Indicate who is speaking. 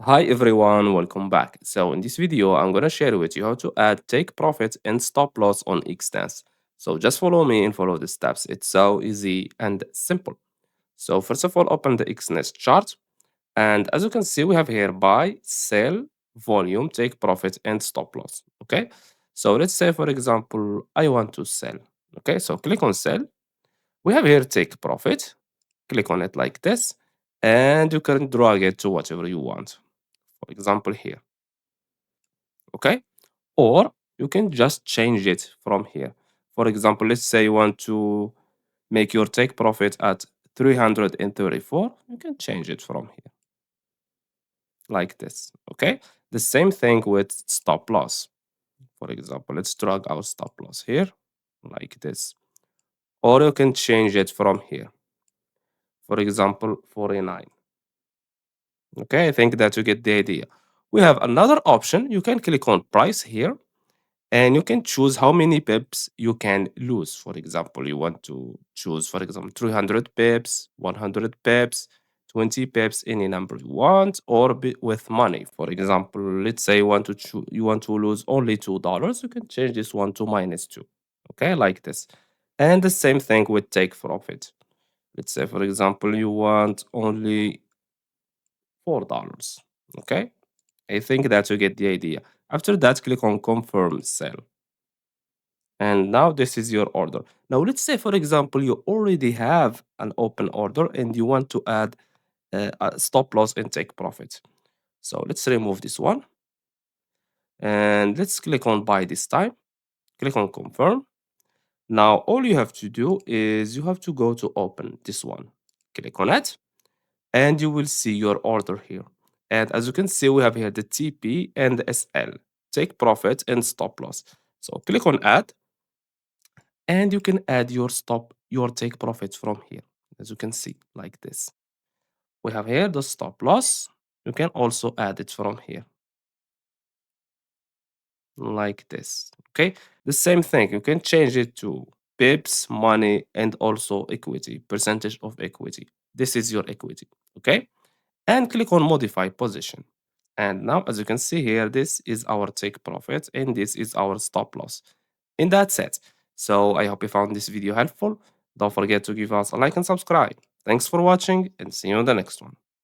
Speaker 1: Hi everyone, welcome back. So in this video, I'm gonna share with you how to add take profit and stop loss on Exness. So just follow me and follow the steps. It's so easy and simple. So first of all, open the Exness chart. And as you can see, we have here buy, sell, volume, take profit, and stop loss. Okay. So let's say, for example, I want to sell. Okay. So click on sell. We have here take profit. Click on it like this. And you can drag it to whatever you want. For example, here. Okay, or you can just change it from here. For example, let's say you want to make your take profit at 334, you can change it from here like this. Okay, the same thing with stop loss. For example, let's drag our stop loss here like this, or you can change it from here. For example, 49. Okay, I think that you get the idea. We have another option. You can click on price here and you can choose how many pips you can lose. For example, you want to choose, for example, 300 pips, 100 pips, 20 pips, any number you want, or with money. For example, let's say you want to lose only $2, you can change this one to -2. Okay, like this. And the same thing with take profit. Let's say, for example, you want only $4. Okay, I think that you get the idea. After that, click on confirm sell. And now this is your order. Now let's say, for example, you already have an open order and you want to add a stop loss and take profit. So let's remove this one and let's click on buy this time. Click on confirm. Now all you have to do is you have to go to open this one. Click on it and you will see your order here. And as you can see, we have here the TP and the SL, take profit and stop loss. So click on add and you can add your take profits from here, as you can see like this. We have here the stop loss. You can also add it from here like this. Okay, the same thing, you can change it to pips, money, and also equity, percentage of equity. This is your equity. Okay, and click on modify position. And now, as you can see here, this is our take profit and this is our stop loss. And that's it. So I hope you found this video helpful. Don't forget to give us a like and subscribe. Thanks for watching and see you in the next one.